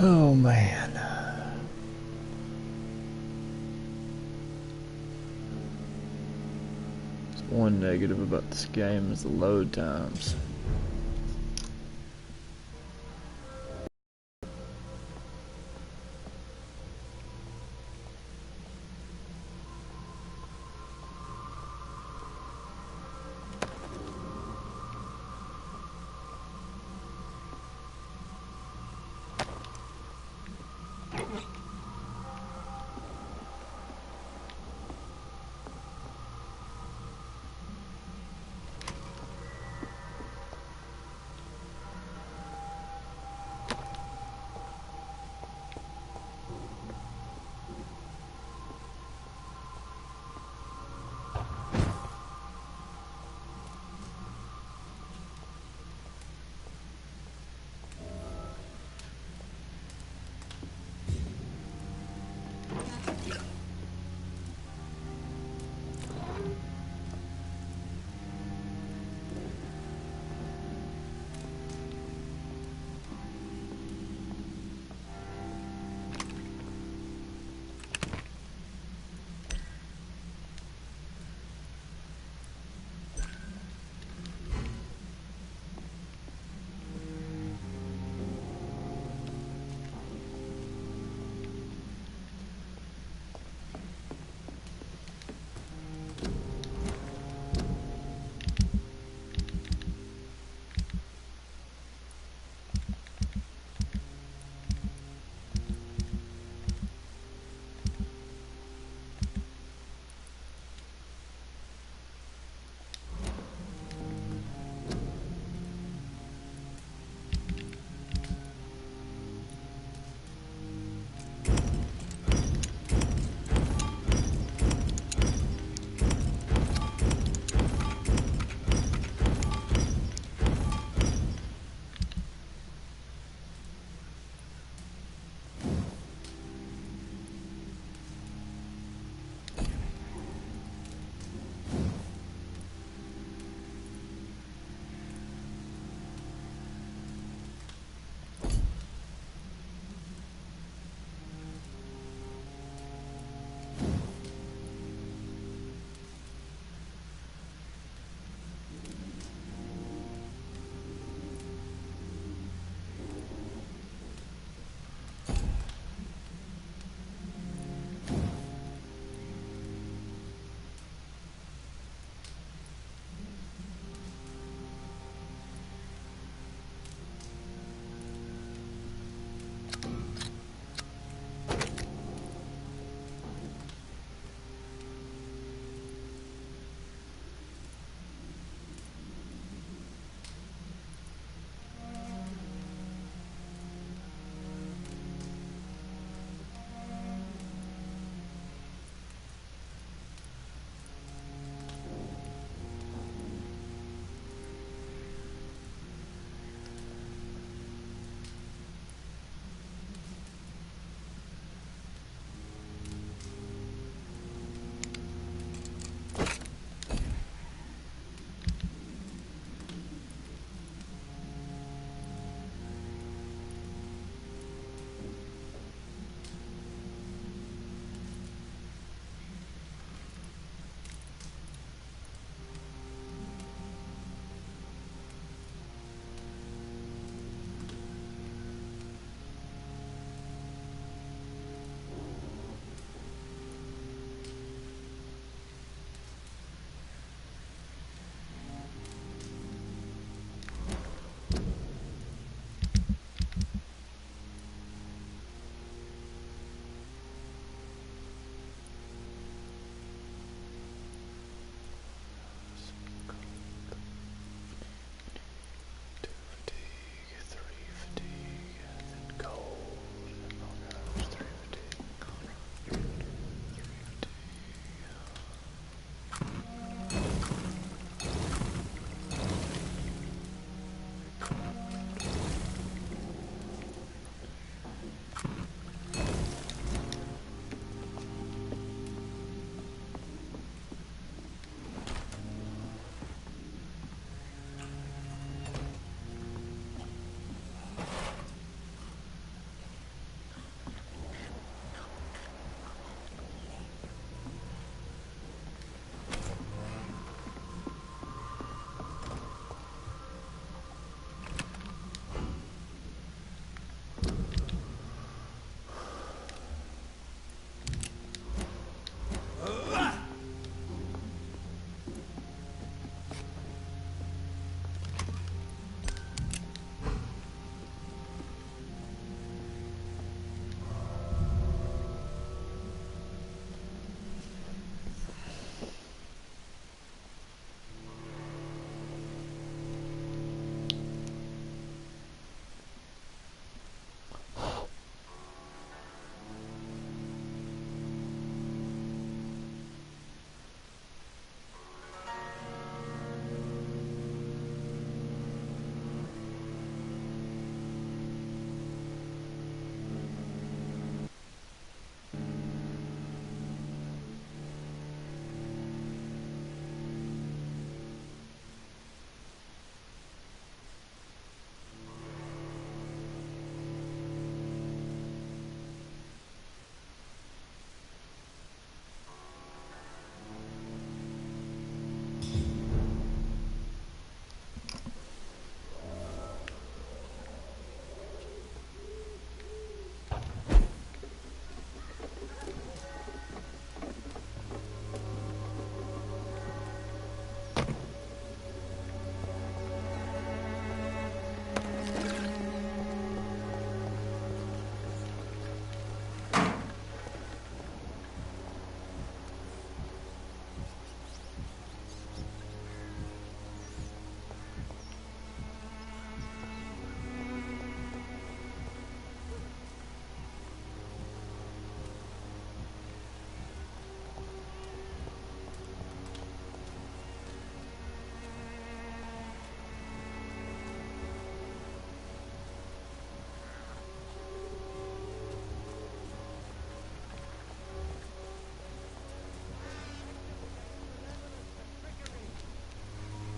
Oh man. One negative about this game is the load times.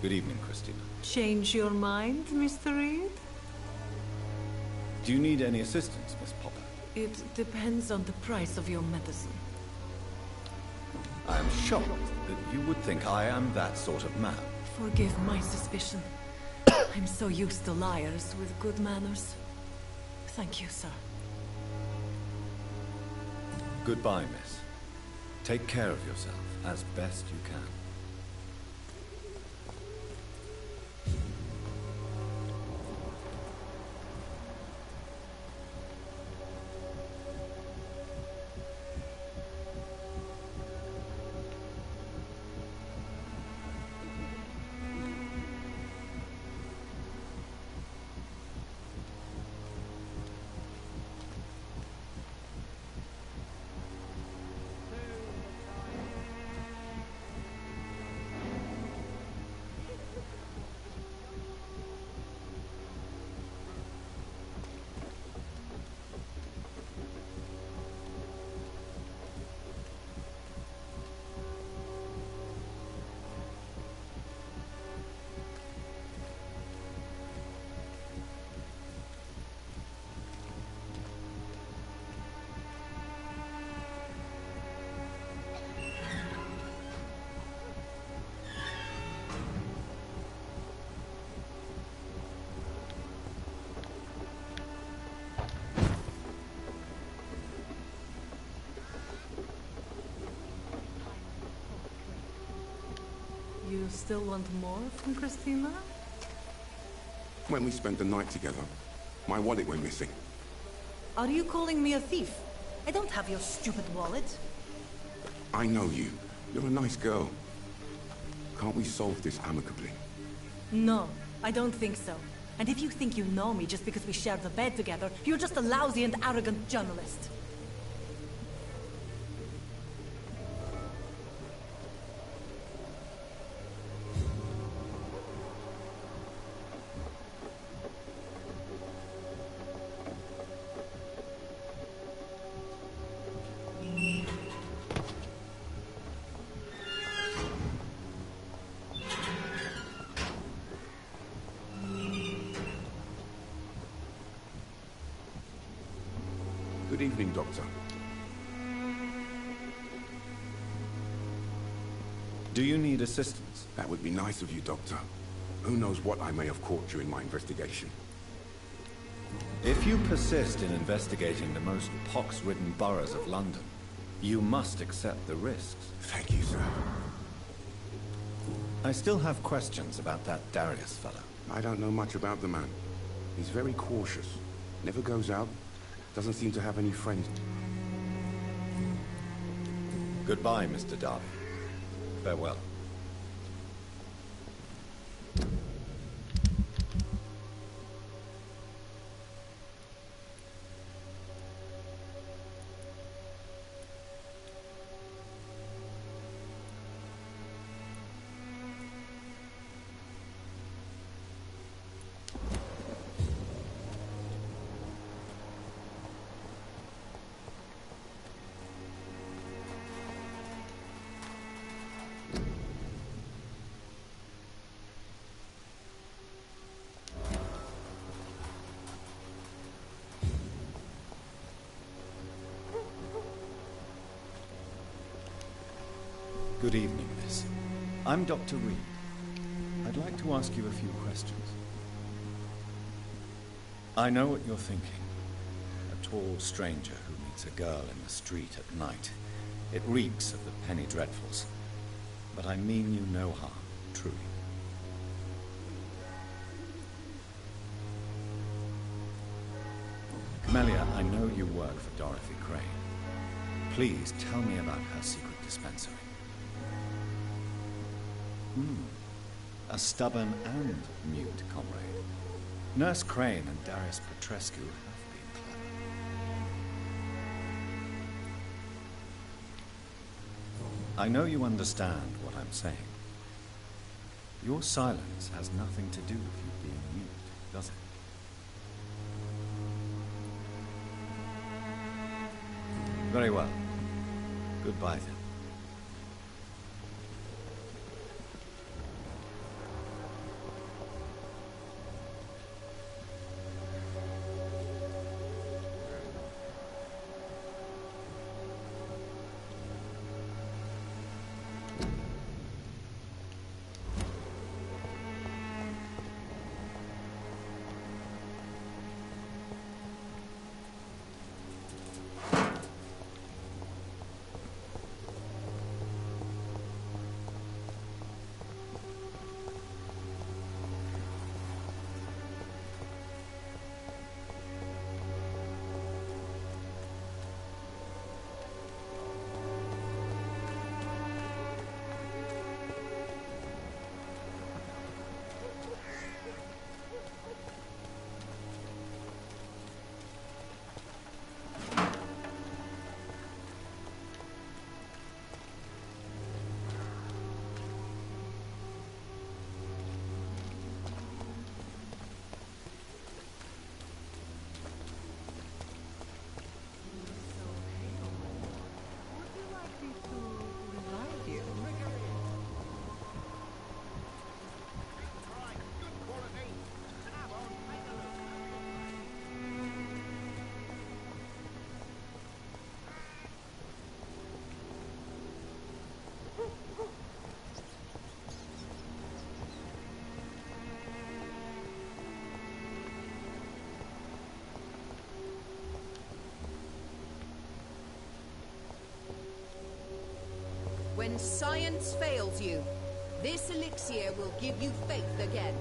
Good evening, Christina. Change your mind, Mr. Reed? Do you need any assistance, Miss Popper? It depends on the price of your medicine. I am shocked that you would think I am that sort of man. Forgive my suspicion. I'm so used to liars with good manners. Thank you, sir. Goodbye, miss. Take care of yourself as best you can. You still want more from Christina? When we spent the night together, my wallet went missing. Are you calling me a thief? I don't have your stupid wallet. I know you. You're a nice girl. Can't we solve this amicably? No, I don't think so. And if you think you know me just because we share the bed together, you're just a lousy and arrogant journalist. Good evening, Doctor. Do you need assistance? That would be nice of you, Doctor. Who knows what I may have caught during my investigation. If you persist in investigating the most pox-ridden boroughs of London, you must accept the risks. Thank you, sir. I still have questions about that Darius fellow. I don't know much about the man. He's very cautious. Never goes out. Doesn't seem to have any friends. Goodbye, Mr. Darby. Farewell. Good evening, miss. I'm Dr. Reed. I'd like to ask you a few questions. I know what you're thinking. A tall stranger who meets a girl in the street at night. It reeks of the penny dreadfuls. But I mean you no harm, truly. Camellia, I know you work for Dorothy Crane. Please tell me about her secret dispensary. A stubborn and mute comrade. Nurse Crane and Darius Petrescu have been clever. I know you understand what I'm saying. Your silence has nothing to do with you being mute, does it? Very well. Goodbye then. When science fails you, this elixir will give you faith again.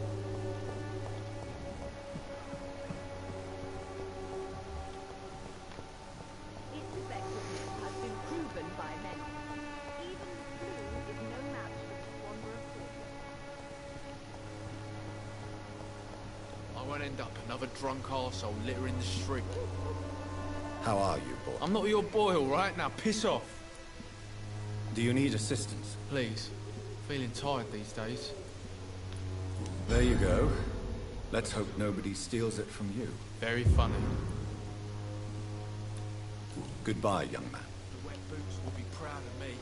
Its effectiveness has been proven by many. Even the flu is no match for this wonder of fortune. I won't end up another drunk arsehole littering the street. How are you, boy? I'm not your boy, all right? Now piss off. Do you need assistance? Please. Feeling tired these days. There you go. Let's hope nobody steals it from you. Very funny. Goodbye, young man. The wet boots will be proud of me.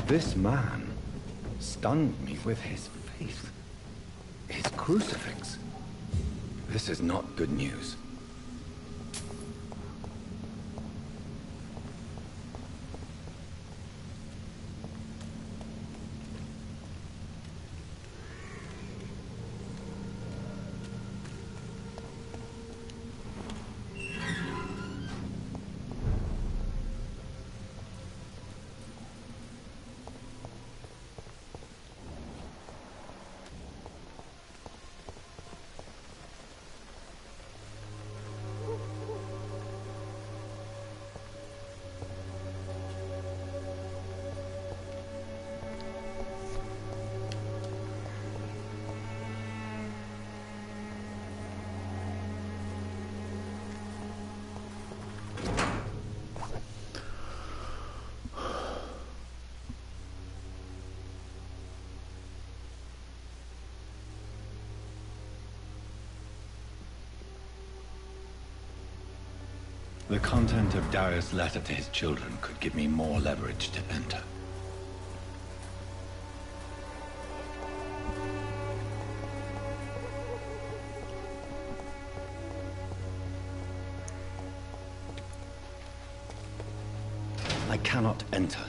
This man stunned me with his faith. His crucifix. This is not good news. The content of Darius' letter to his children could give me more leverage to enter. I cannot enter.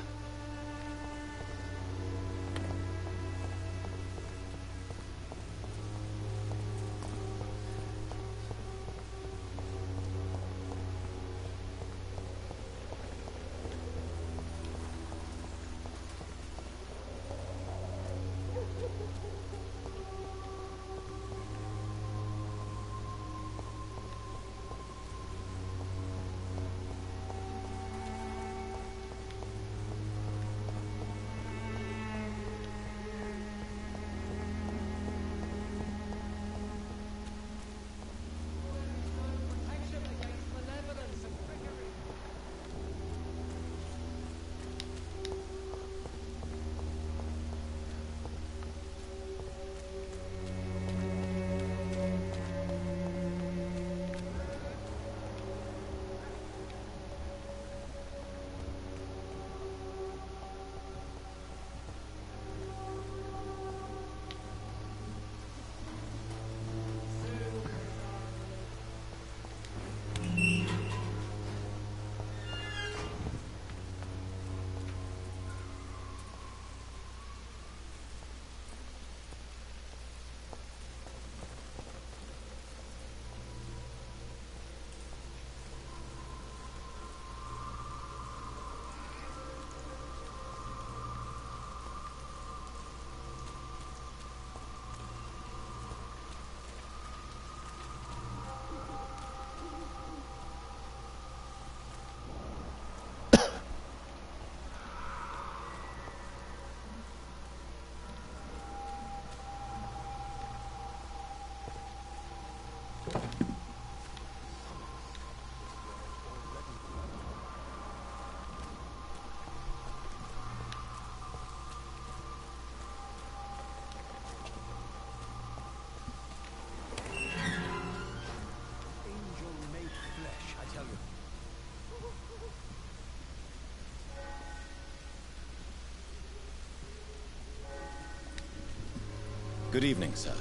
Good evening, sir.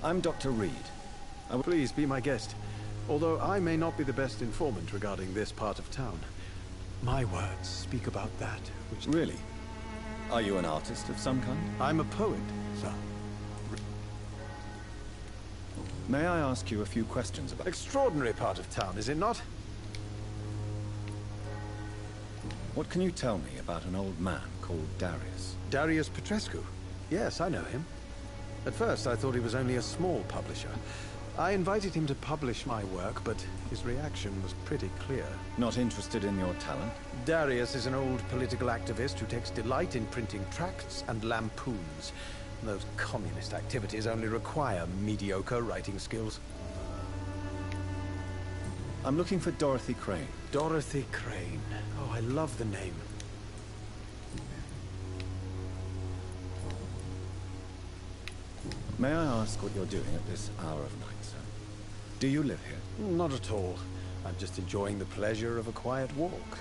I'm Dr. Reed. Please be my guest, although I may not be the best informant regarding this part of town. My words speak about that which... Really? Are you an artist of some kind? I'm a poet, sir. May I ask you a few questions about... Extraordinary part of town, is it not? What can you tell me about an old man called Darius? Darius Petrescu. Yes, I know him. At first, I thought he was only a small publisher. I invited him to publish my work, but his reaction was pretty clear. Not interested in your talent? Darius is an old political activist who takes delight in printing tracts and lampoons. Those communist activities only require mediocre writing skills. I'm looking for Dorothy Crane. Dorothy Crane. Oh, I love the name. May I ask what you're doing at this hour of night, sir? Do you live here? Not at all. I'm just enjoying the pleasure of a quiet walk.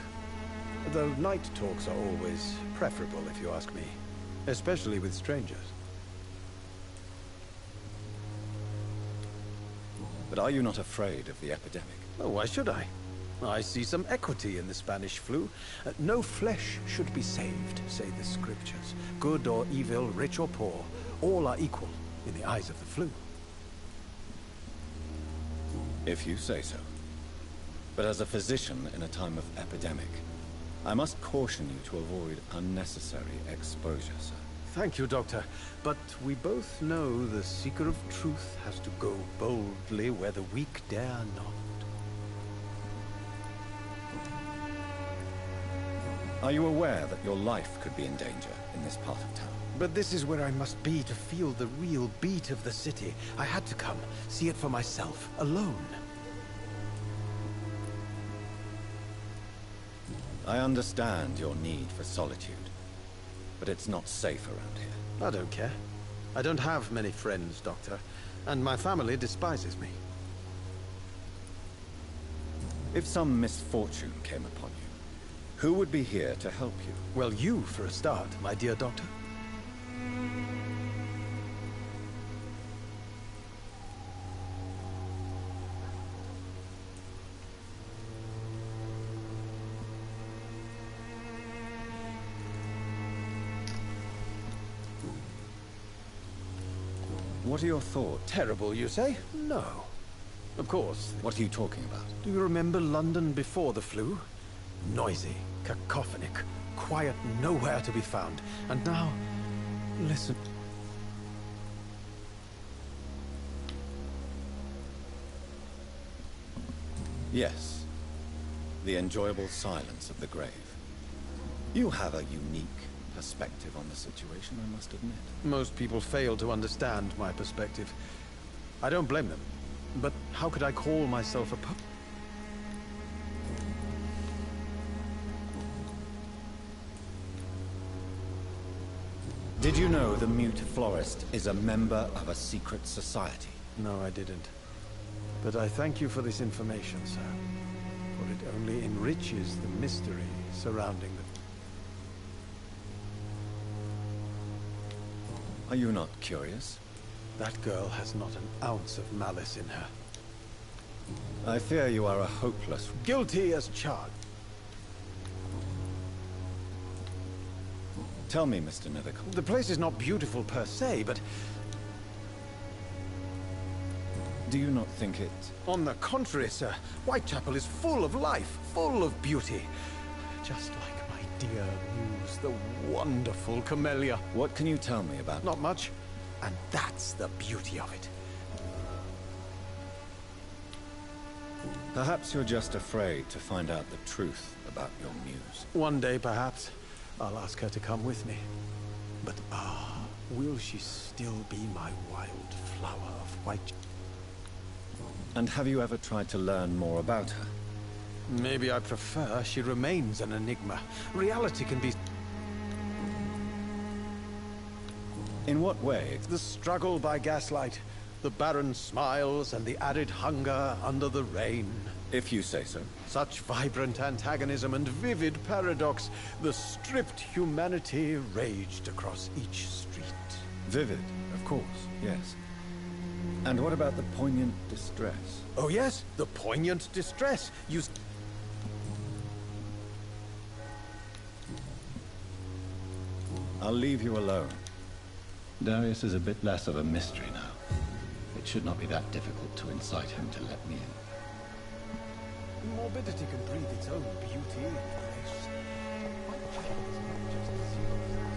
Though night talks are always preferable, if you ask me. Especially with strangers. But are you not afraid of the epidemic? Oh, why should I? I see some equity in the Spanish flu. No flesh should be saved, say the scriptures. Good or evil, rich or poor, all are equal in the eyes of the flu. If you say so. But as a physician in a time of epidemic, I must caution you to avoid unnecessary exposure, sir. Thank you, Doctor. But we both know the seeker of truth has to go boldly where the weak dare not. Are you aware that your life could be in danger in this part of town? But this is where I must be to feel the real beat of the city. I had to come, see it for myself, alone. I understand your need for solitude, but it's not safe around here. I don't care. I don't have many friends, Doctor, and my family despises me. If some misfortune came upon you, who would be here to help you? Well, you, for a start, my dear doctor. What are your thoughts? Terrible, you say? No. Of course. What are you talking about? Do you remember London before the flu? Noisy, cacophonic, quiet nowhere to be found. And now, listen. Yes. The enjoyable silence of the grave. You have a unique perspective on the situation, I must admit. Most people fail to understand my perspective. I don't blame them. But how could I call myself a pup? Did you know the Mute Florist is a member of a secret society? No, I didn't. But I thank you for this information, sir. For it only enriches the mystery surrounding the... Are you not curious? That girl has not an ounce of malice in her. I fear you are a hopeless... Guilty as charged. Tell me, Mr. Nethercott. The place is not beautiful per se, but... Do you not think it... On the contrary, sir. Whitechapel is full of life, full of beauty. Just like my dear muse, the wonderful Camellia. What can you tell me about... Not much. And that's the beauty of it. Perhaps you're just afraid to find out the truth about your muse. One day, perhaps, I'll ask her to come with me. But will she still be my wild flower of Whitechapel? And have you ever tried to learn more about her? Maybe I prefer she remains an enigma. Reality can be... In what way? The struggle by gaslight, the barren smiles, and the added hunger under the rain. If you say so. Such vibrant antagonism and vivid paradox, the stripped humanity raged across each street. Vivid, of course, yes. And what about the poignant distress? Oh yes, the poignant distress. I'll leave you alone. Darius is a bit less of a mystery now. It should not be that difficult to incite him to let me in. Morbidity can breathe its own beauty and grace. Whitechapel is not just a series of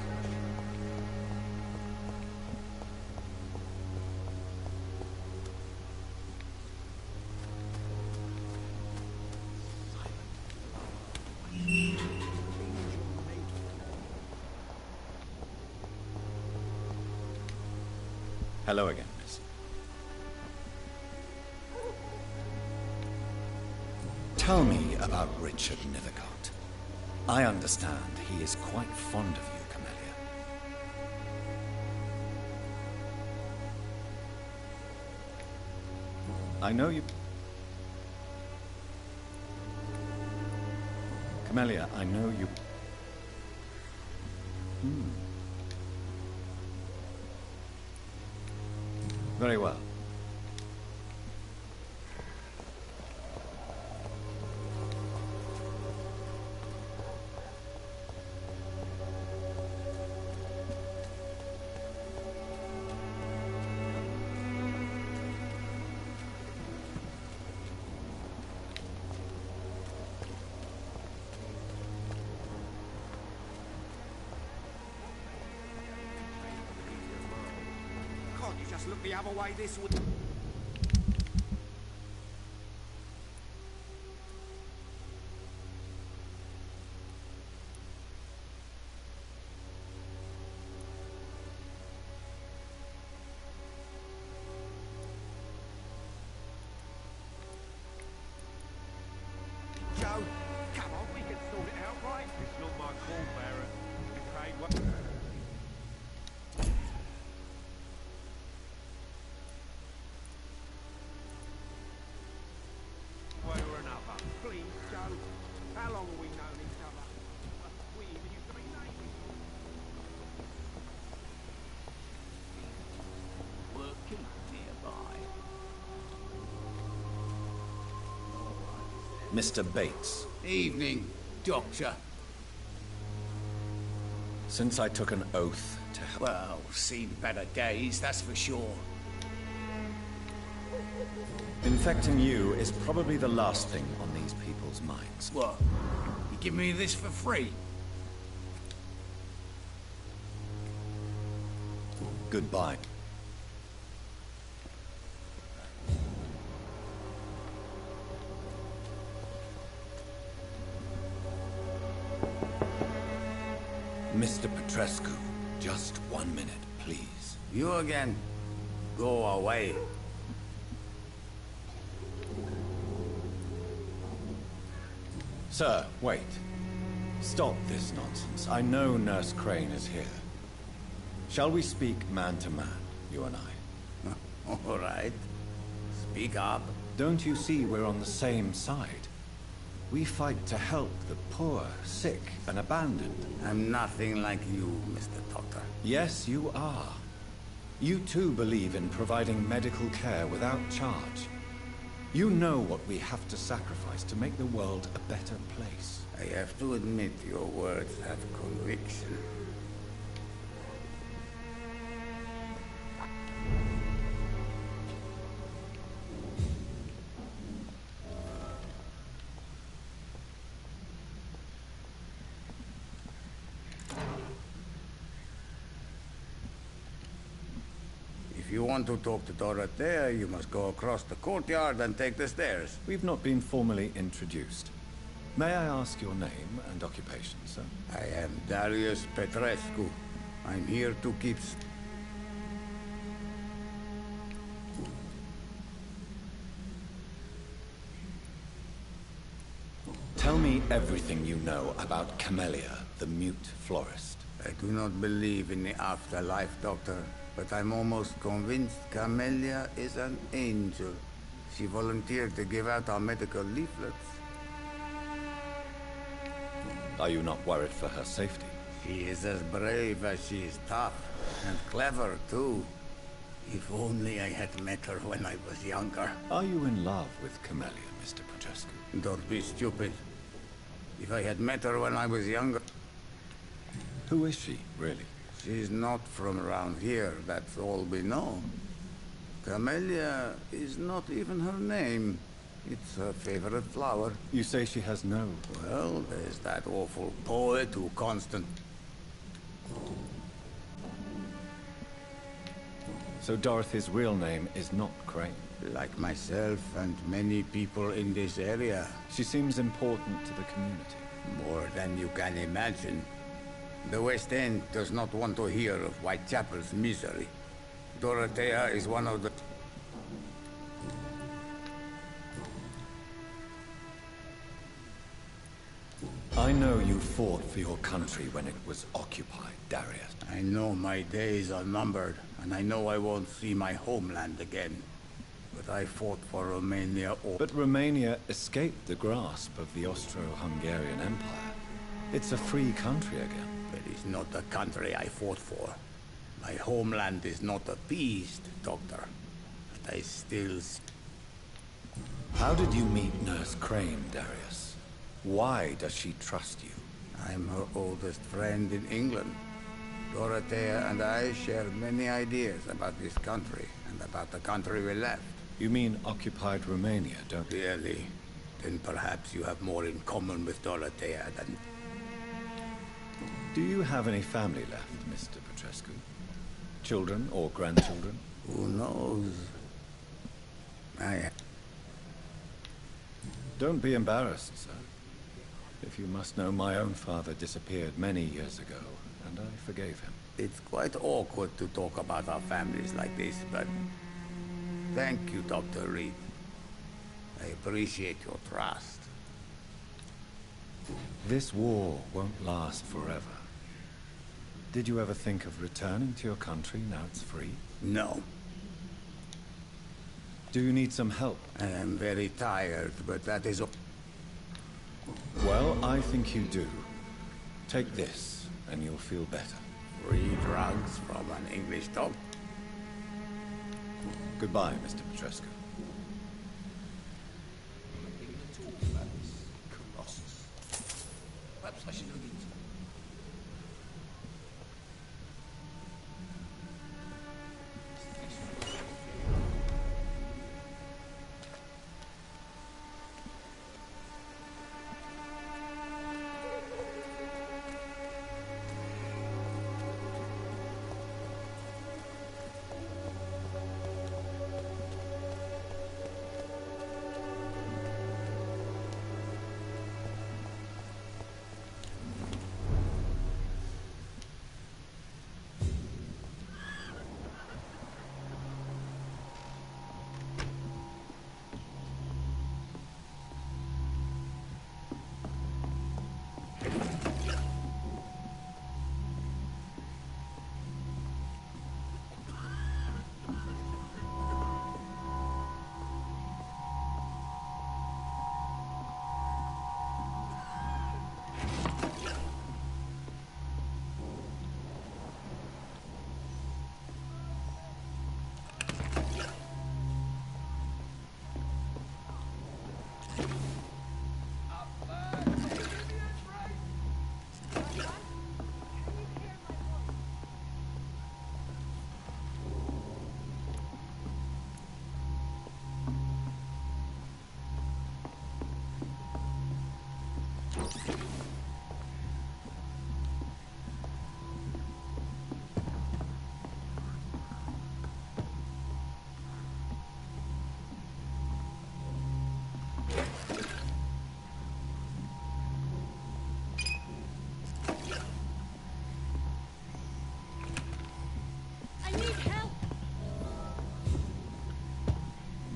Hello again, miss. Tell me about Richard Nethercott. I understand he is quite fond of you, Camellia. I know you... Camellia, I know you... Very well. Can't you just look the other way this way? Joe, come on, we can sort it out, right? It's not my call, Baron. Okay, what? How long have we known each other? We even used to be neighbours. Working nearby. Mr. Bates, Evening, Doctor. since I took an oath to help... Well, seen better days, that's for sure. Infecting you is probably the last thing on these people's minds. What? You give me this for free? Goodbye. Mr. Petrescu, just 1 minute, please. You again? Go away. Sir, wait. Stop this nonsense. I know Nurse Crane is here. Shall we speak man to man, you and I? All right. Speak up. Don't you see we're on the same side? We fight to help the poor, sick, and abandoned. I'm nothing like you, Mr. Doctor. Yes, you are. You too believe in providing medical care without charge. You know what we have to sacrifice to make the world a better place. I have to admit your words have conviction. If you want to talk to Dorothea, you must go across the courtyard and take the stairs. We've not been formally introduced. May I ask your name and occupation, sir? I am Darius Petrescu. I'm here to keep... Tell me everything you know about Camellia, the mute florist. I do not believe in the afterlife, Doctor, but I'm almost convinced Camellia is an angel. She volunteered to give out our medical leaflets. Are you not worried for her safety? She is as brave as she is tough, and clever, too. If only I had met her when I was younger. Are you in love with Camellia, Mr. Petrescu? Don't be stupid. If I had met her when I was younger... Who is she, really? She's not from around here, that's all we know. Camellia is not even her name. It's her favorite flower. You say she has no... Well, there's that awful poet who So Dorothy's real name is not Crane? Like myself and many people in this area. She seems important to the community. More than you can imagine. The West End does not want to hear of Whitechapel's misery. Dorothea is one of the... I know you fought for your country when it was occupied, Darius. I know my days are numbered, and I know I won't see my homeland again. But I fought for Romania all... But Romania escaped the grasp of the Austro-Hungarian Empire. It's a free country again. It is not the country I fought for. My homeland is not appeased, Doctor. But I still... How did you meet Nurse Crane, Darius? Why does she trust you? I'm her oldest friend in England. Dorothea and I share many ideas about this country, and about the country we left. You mean occupied Romania, don't you? Really? Then perhaps you have more in common with Dorothea than... Do you have any family left, Mr. Petrescu? Children or grandchildren? Who knows? Don't be embarrassed, sir. If you must know, my own father disappeared many years ago, and I forgave him. It's quite awkward to talk about our families like this, but... Thank you, Dr. Reed. I appreciate your trust. This war won't last forever. Did you ever think of returning to your country now it's free? No. Do you need some help? I am very tired, but that is... Well, I think you do. Take this, and you'll feel better. Free drugs from an English doctor. Goodbye, Mr. Petrescu. Colossus. Perhaps I should look into it.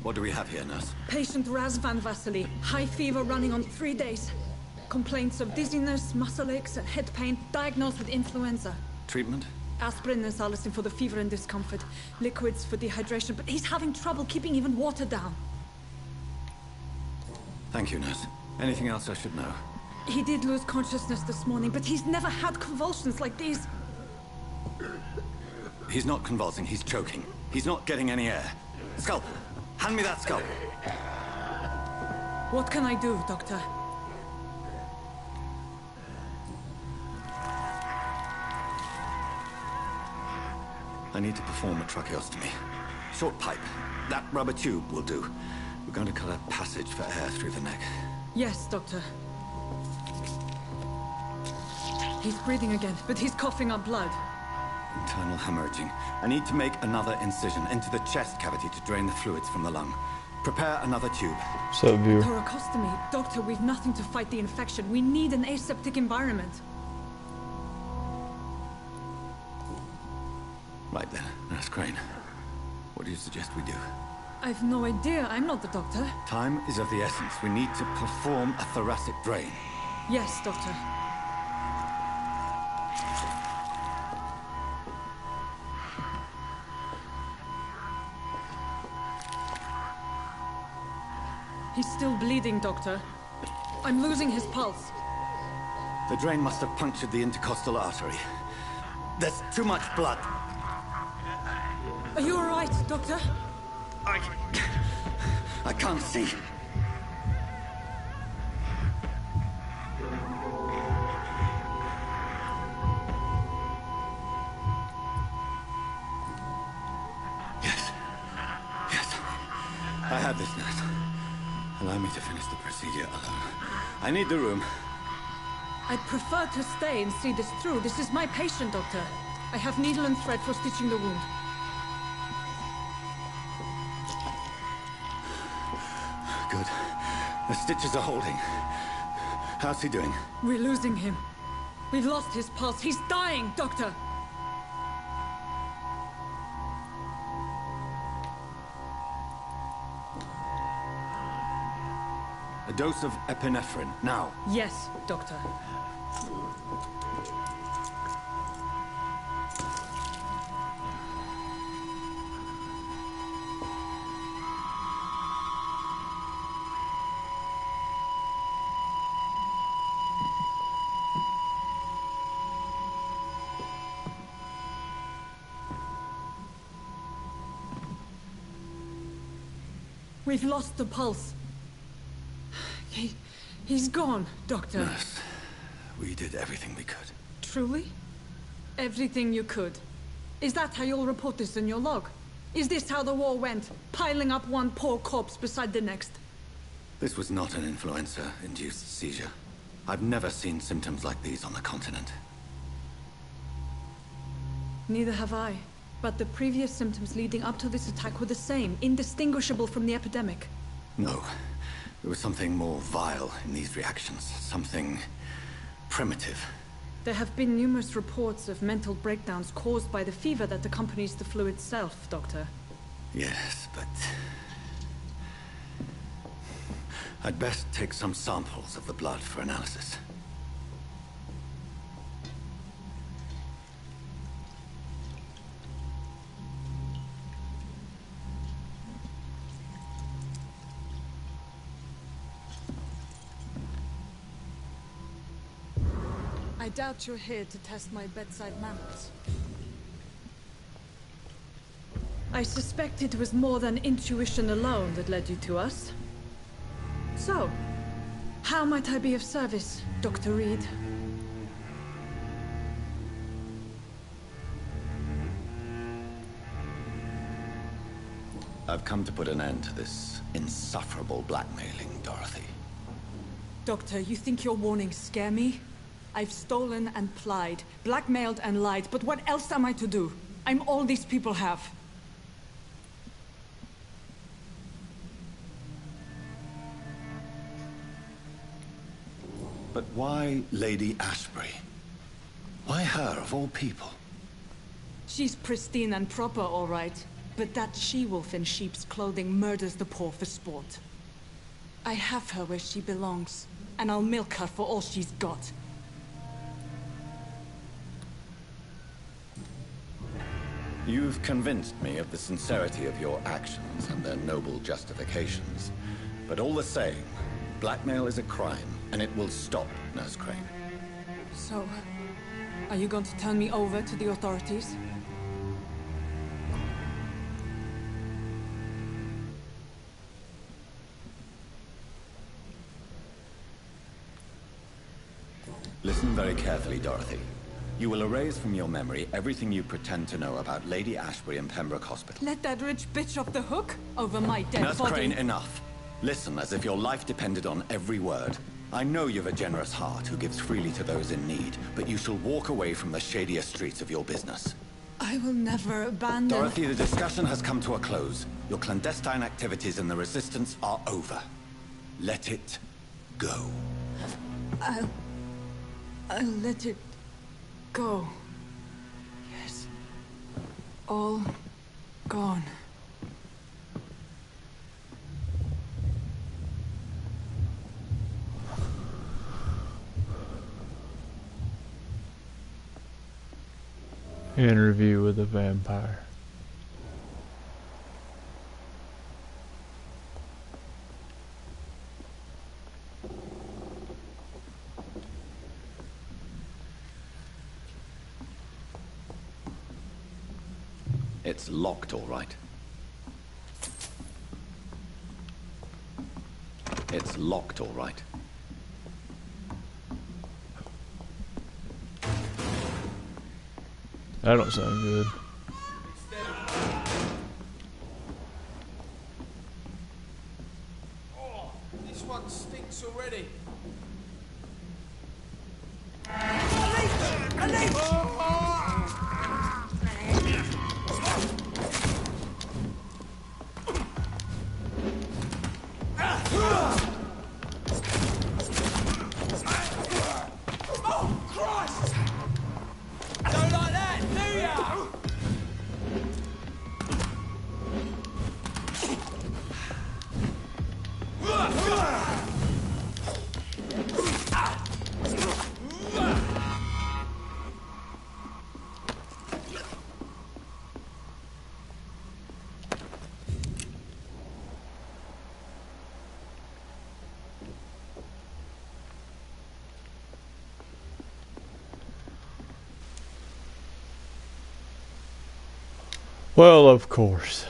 What do we have here, nurse? Patient Raz Van Vasily. High fever running on 3 days. Complaints of dizziness, muscle aches, and head pain. Diagnosed with influenza. Treatment? Aspirin and salicin for the fever and discomfort. Liquids for dehydration, but he's having trouble keeping even water down. Thank you, nurse. Anything else I should know? He did lose consciousness this morning, but he's never had convulsions like these. He's not convulsing, he's choking. He's not getting any air. Scalpel! Hand me that scalpel! What can I do, Doctor? I need to perform a tracheostomy. Short pipe. That rubber tube will do. We're going to cut a passage for air through the neck. Yes, Doctor. He's breathing again, but he's coughing up blood. Internal hemorrhaging. I need to make another incision into the chest cavity to drain the fluids from the lung. Prepare another tube. So, View. Thoracostomy. Doctor, we've nothing to fight the infection. We need an aseptic environment. Right then, Nurse Crane. What do you suggest we do? I've no idea. I'm not the doctor. Time is of the essence. We need to perform a thoracic drain. Yes, Doctor. He's still bleeding, Doctor. I'm losing his pulse. The drain must have punctured the intercostal artery. There's too much blood. Are you all right, Doctor? I can't see. Yes. Yes. I have this, nurse. Allow me to finish the procedure alone. I need the room. I'd prefer to stay and see this through. This is my patient, Doctor. I have needle and thread for stitching the wound. Good. The stitches are holding. How's he doing? We're losing him. We've lost his pulse. He's dying, Doctor! A dose of epinephrine, now. Yes, Doctor. We've lost the pulse. He's gone, Doctor. Nurse, we did everything we could. Truly? Everything you could. Is that how you'll report this in your log? Is this how the war went? Piling up one poor corpse beside the next? This was not an influenza-induced seizure. I've never seen symptoms like these on the continent. Neither have I. But the previous symptoms leading up to this attack were the same, indistinguishable from the epidemic. No. There was something more vile in these reactions. Something primitive. There have been numerous reports of mental breakdowns caused by the fever that accompanies the flu itself, Doctor. Yes, but... I'd best take some samples of the blood for analysis. I doubt you're here to test my bedside manners. I suspect it was more than intuition alone that led you to us. So, how might I be of service, Dr. Reed? I've come to put an end to this insufferable blackmailing, Dorothy. Doctor, you think your warnings scare me? I've stolen and plied, blackmailed and lied, but what else am I to do? I'm all these people have. But why Lady Ashbury? Why her, of all people? She's pristine and proper, all right. But that she-wolf in sheep's clothing murders the poor for sport. I have her where she belongs, and I'll milk her for all she's got. You've convinced me of the sincerity of your actions and their noble justifications. But all the same, blackmail is a crime, and it will stop, Nurse Crane. So, are you going to turn me over to the authorities? Listen very carefully, Dorothy. You will erase from your memory everything you pretend to know about Lady Ashbury and Pembroke Hospital. Let that rich bitch off the hook over my dead Nurse body. Crane, enough. Listen as if your life depended on every word. I know you've a generous heart who gives freely to those in need, but you shall walk away from the shadier streets of your business. I will never abandon... Dorothy, the discussion has come to a close. Your clandestine activities in the Resistance are over. Let it go. I'll let it go. Yes. All gone. Interview with a vampire. It's locked, all right. It's locked, all right. That don't sound good. Oh, this one stinks already. Well, of course.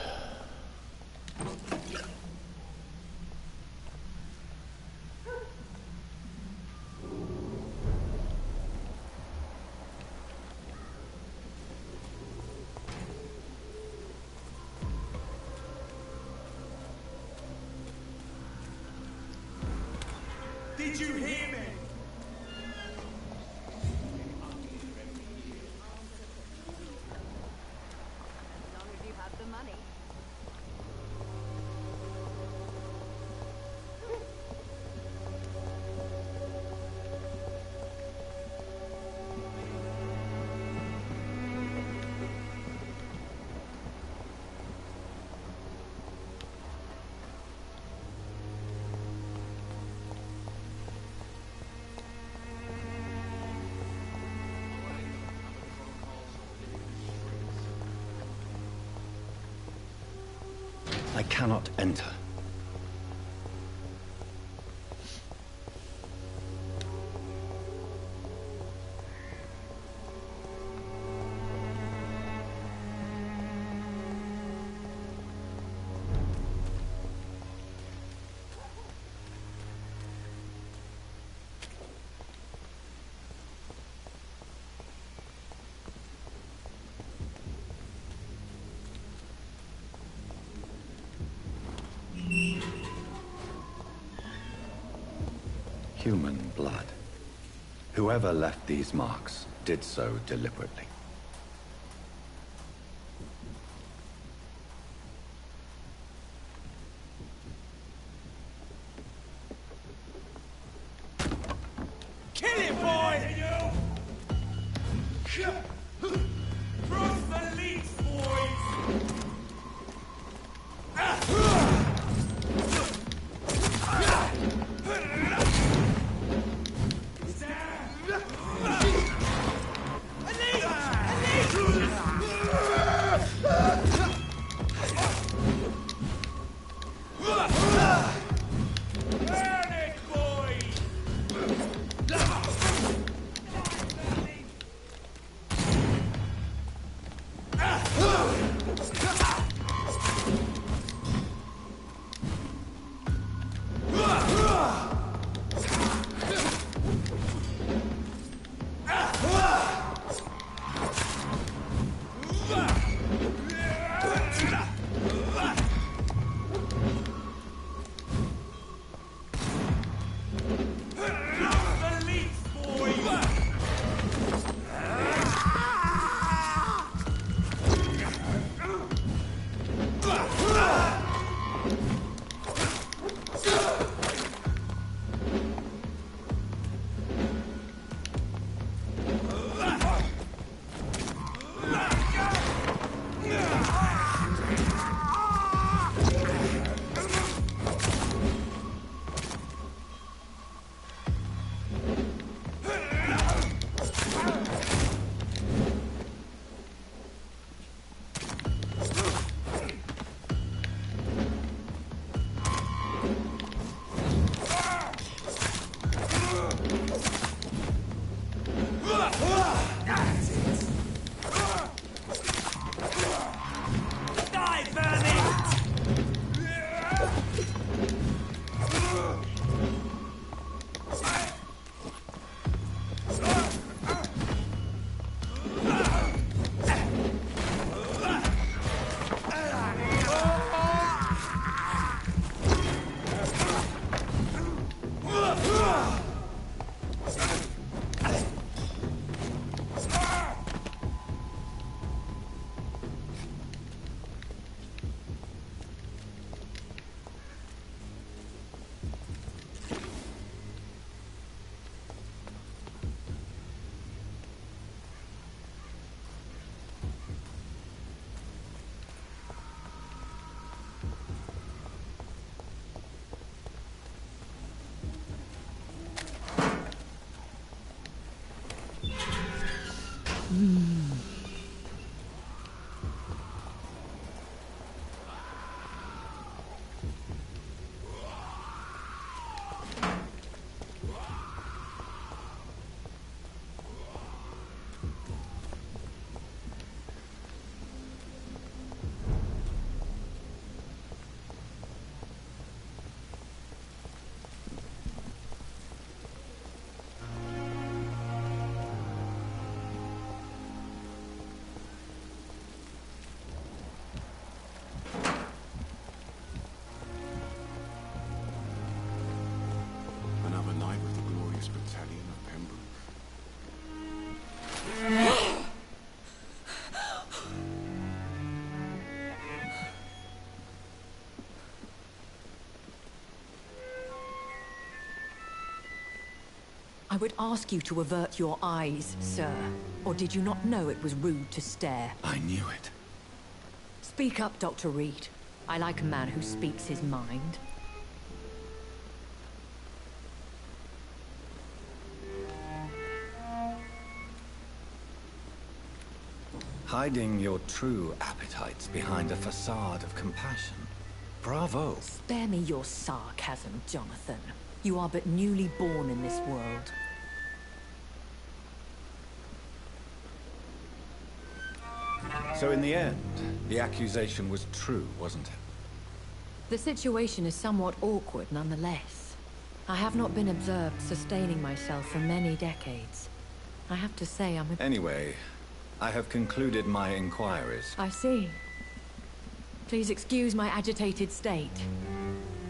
Did you hear me? As long as you have the money. I cannot enter. Human blood. Whoever left these marks did so deliberately. Kill him, boy! Cross the leads, boys! I would ask you to avert your eyes, sir. Or did you not know it was rude to stare? I knew it. Speak up, Dr. Reed. I like a man who speaks his mind. Hiding your true appetites behind a facade of compassion. Bravo. Spare me your sarcasm, Jonathan. You are but newly born in this world. So in the end, the accusation was true, wasn't it? The situation is somewhat awkward nonetheless. I have not been observed sustaining myself for many decades. I have to say I'm a... Anyway, I have concluded my inquiries. I see. Please excuse my agitated state.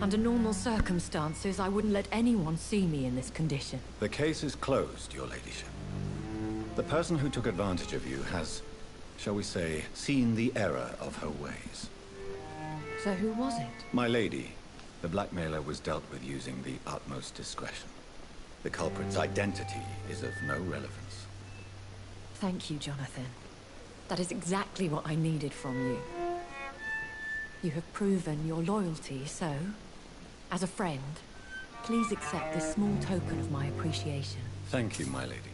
Under normal circumstances, I wouldn't let anyone see me in this condition. The case is closed, your ladyship. The person who took advantage of you has, shall we say, seen the error of her ways. So who was it? My lady, the blackmailer was dealt with using the utmost discretion. The culprit's identity is of no relevance. Thank you, Jonathan. That is exactly what I needed from you. You have proven your loyalty, so, as a friend, please accept this small token of my appreciation. Thank you, my lady.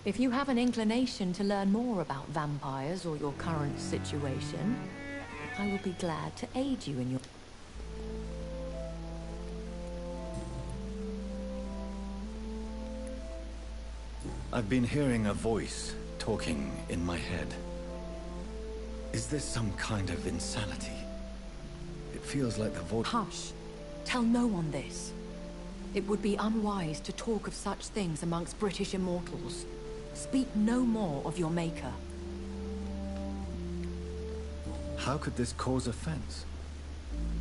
If you have an inclination to learn more about vampires or your current situation, I will be glad to aid you in your... I've been hearing a voice talking in my head. Is this some kind of insanity? It feels like the voice... Hush. Tell no one this. It would be unwise to talk of such things amongst British immortals. Speak no more of your maker. How could this cause offense?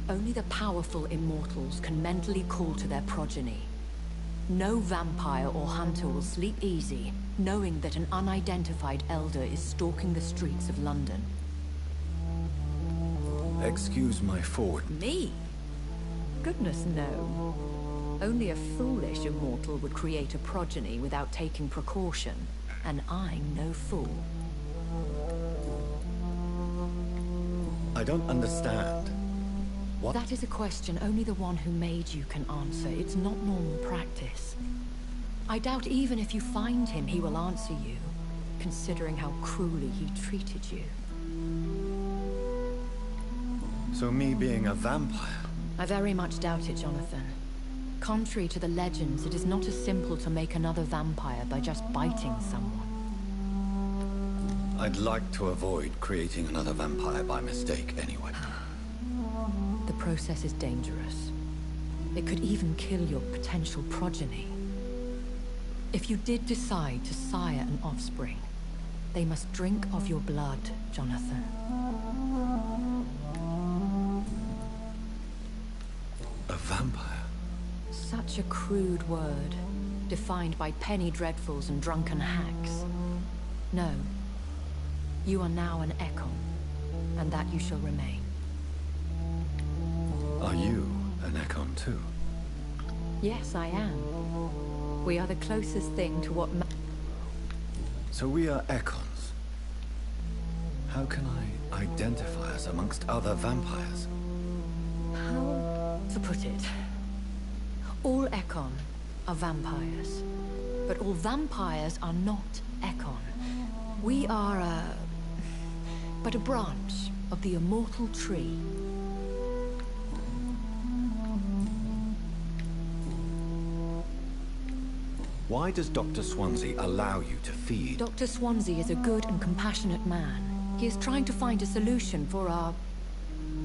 Only the powerful immortals can mentally call to their progeny. No vampire or hunter will sleep easy, knowing that an unidentified elder is stalking the streets of London. Excuse my forward... Me? Goodness, no. Only a foolish immortal would create a progeny without taking precaution, and I'm no fool. I don't understand. What? That is a question only the one who made you can answer. It's not normal practice. I doubt even if you find him, he will answer you, considering how cruelly he treated you. So me being a vampire? I very much doubt it, Jonathan. Contrary to the legends, it is not as simple to make another vampire by just biting someone. I'd like to avoid creating another vampire by mistake anyway. The process is dangerous. It could even kill your potential progeny. If you did decide to sire an offspring, they must drink of your blood, Jonathan. A vampire? Such a crude word, defined by penny dreadfuls and drunken hacks. No. You are now an Ekon, and that you shall remain. Are you an Ekon too? Yes, I am. We are the closest thing to what So we are Ekons. How can I identify us amongst other vampires? How to put it? All Ekon are vampires, but all vampires are not Ekon. We are but a branch of the immortal tree. Why does Dr. Swansea allow you to feed? Dr. Swansea is a good and compassionate man. He is trying to find a solution for our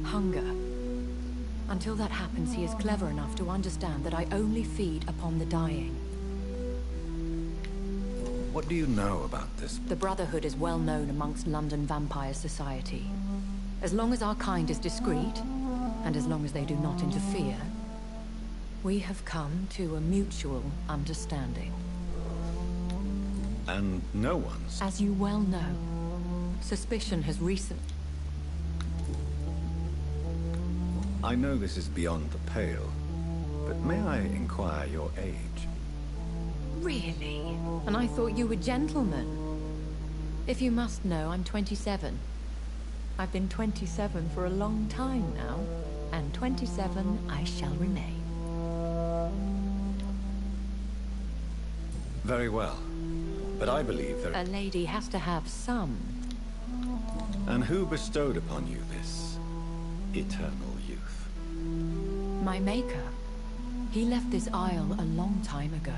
hunger. Until that happens, he is clever enough to understand that I only feed upon the dying. What do you know about this? The Brotherhood is well known amongst London vampire society. As long as our kind is discreet, and as long as they do not interfere, we have come to a mutual understanding. And no one's... As you well know, suspicion has recently... I know this is beyond the pale, but may I inquire your age? Really? And I thought you were gentlemen. If you must know, I'm 27. I've been 27 for a long time now, and 27 I shall remain. Very well. But I believe that... A lady has to have some. And who bestowed upon you this eternal youth? My maker. He left this isle a long time ago.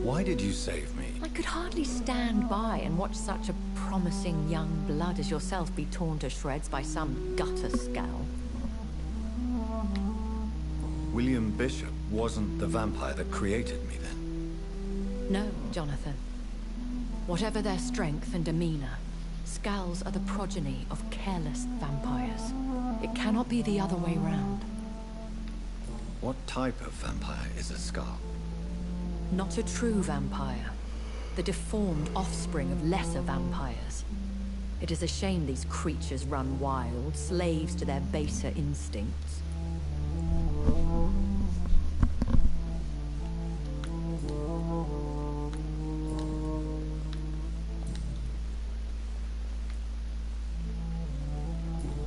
Why did you save me? I could hardly stand by and watch such a promising young blood as yourself be torn to shreds by some gutter scowl. William Bishop wasn't the vampire that created me then? No, Jonathan. Whatever their strength and demeanor, Skulls are the progeny of careless vampires. It cannot be the other way round. What type of vampire is a Skull? Not a true vampire. The deformed offspring of lesser vampires. It is a shame these creatures run wild, slaves to their baser instincts.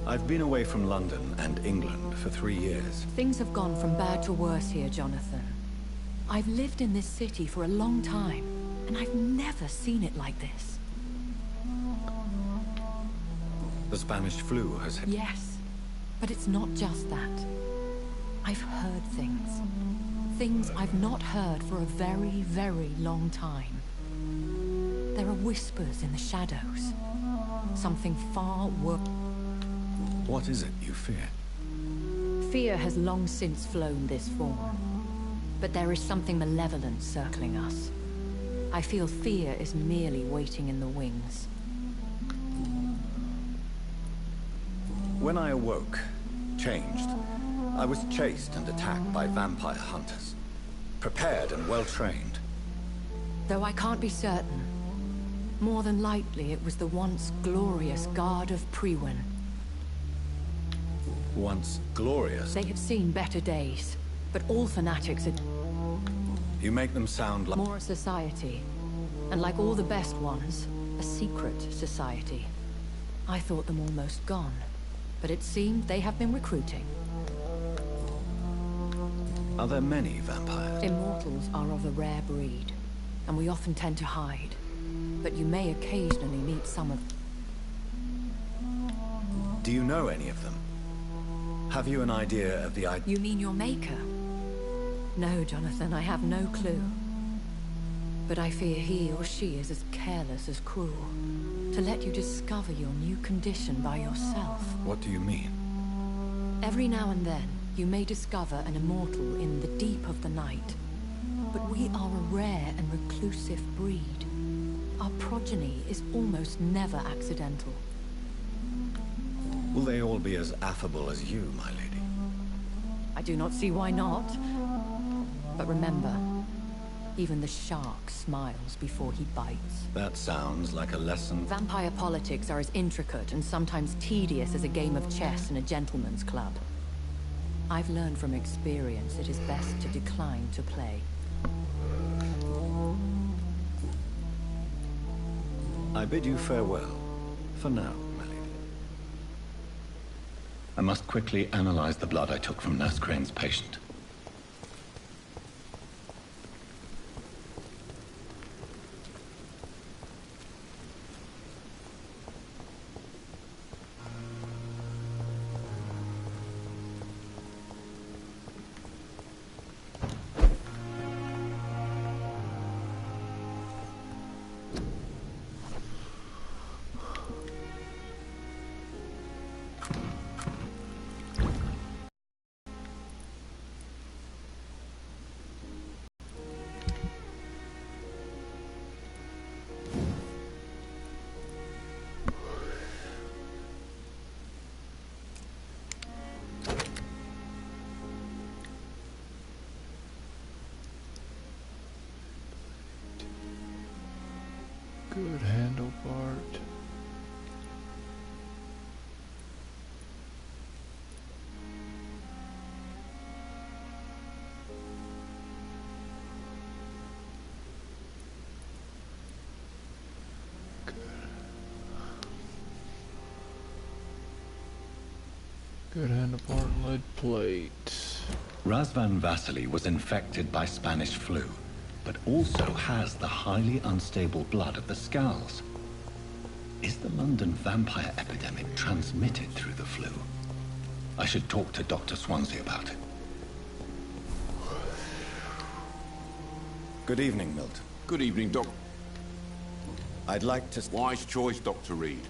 I've been away from London and England for 3 years. Things have gone from bad to worse here, Jonathan. I've lived in this city for a long time, and I've never seen it like this. The Spanish flu has hit. Yes, but it's not just that. I've heard things. Things I've not heard for a very, very long time. There are whispers in the shadows. Something far worse. What is it you fear? Fear has long since flown this form. But there is something malevolent circling us. I feel fear is merely waiting in the wings. When I awoke, changed, I was chased and attacked by vampire hunters. Prepared and well-trained. Though I can't be certain. More than likely it was the once glorious Guard of Priwen. Once glorious? They have seen better days, but all fanatics are... You make them sound like... More a society. And like all the best ones, a secret society. I thought them almost gone. But it seemed they have been recruiting. Are there many vampires? Immortals are of a rare breed, and we often tend to hide. But you may occasionally meet some of them. Do you know any of them? Have you an idea of the You mean your maker? No, Jonathan, I have no clue. But I fear he or she is as careless as cruel. To let you discover your new condition by yourself. What do you mean? Every now and then, you may discover an immortal in the deep of the night. But we are a rare and reclusive breed. Our progeny is almost never accidental. Will they all be as affable as you, my lady? I do not see why not. But remember, even the shark smiles before he bites. That sounds like a lesson. Vampire politics are as intricate and sometimes tedious as a game of chess in a gentleman's club. I've learned from experience it is best to decline to play. I bid you farewell, for now. I must quickly analyze the blood I took from Nurse Crane's patient. Good handle, Bart. Good hand apart lead plate. Razvan Vasily was infected by Spanish flu, but also has the highly unstable blood of the Scows. Is the London vampire epidemic transmitted through the flu? I should talk to Dr. Swansea about it. Good evening, Milton. Good evening, Doc. I'd like to... Wise choice, Dr. Reed.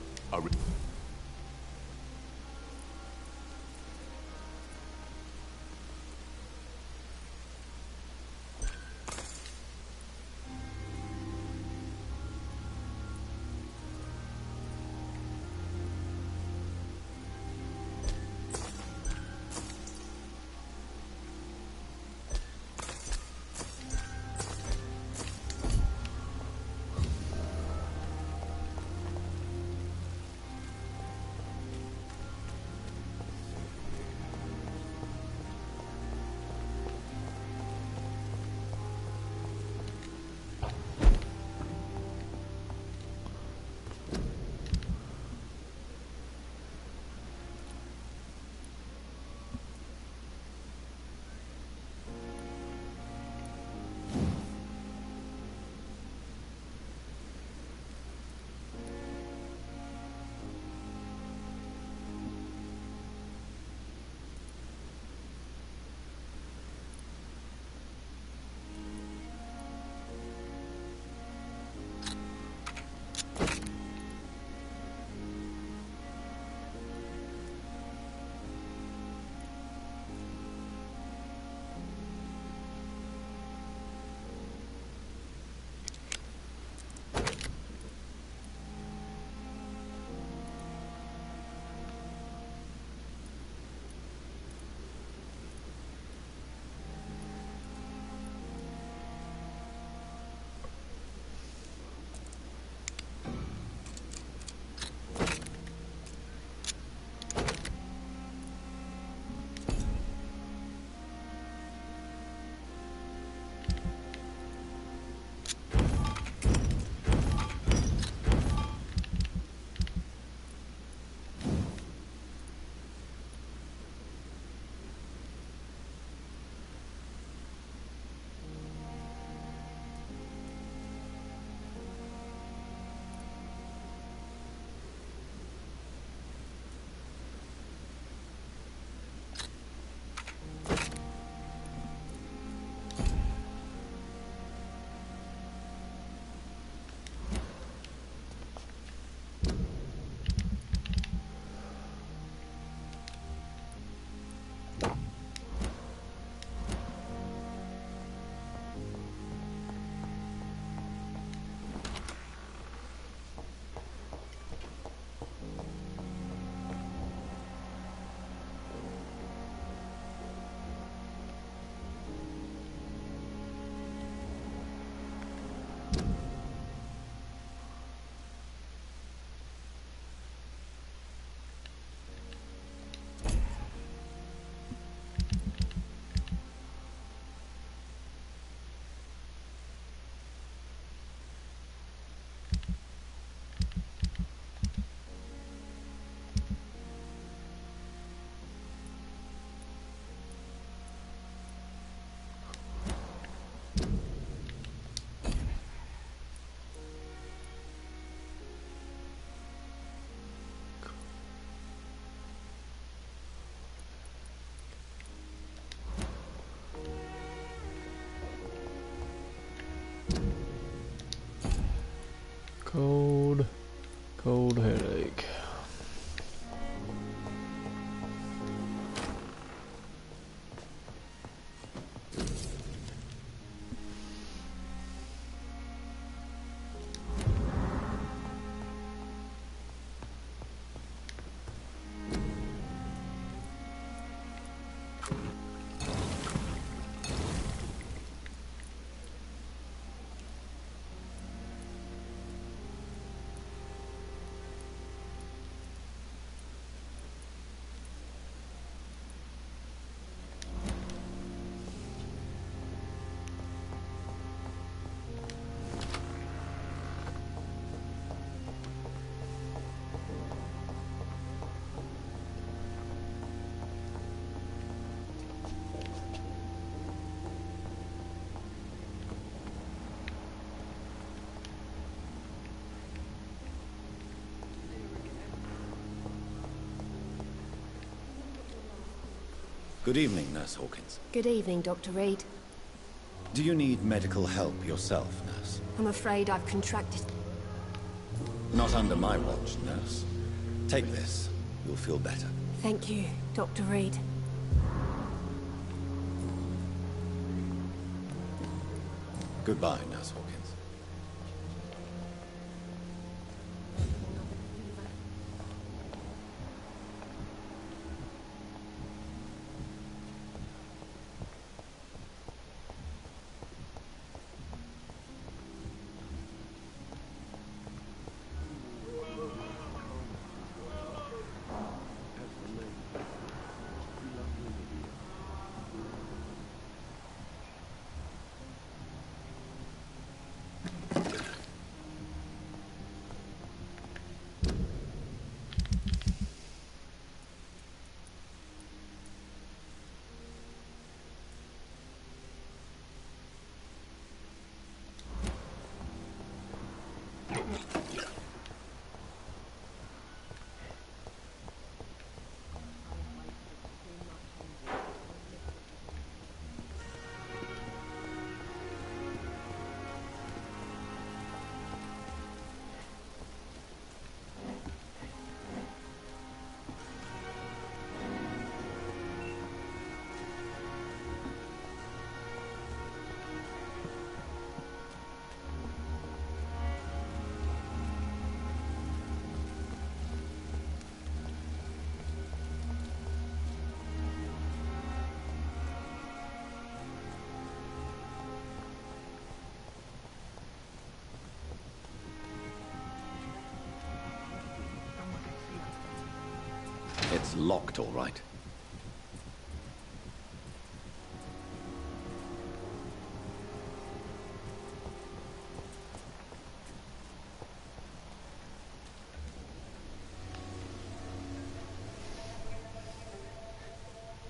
Cold headache. Good evening, Nurse Hawkins. Good evening, Dr. Reed. Do you need medical help yourself, Nurse? I'm afraid I've contracted... Not under my watch, Nurse. Take this. You'll feel better. Thank you, Dr. Reed. Goodbye, Nurse Hawkins. It's locked, all right.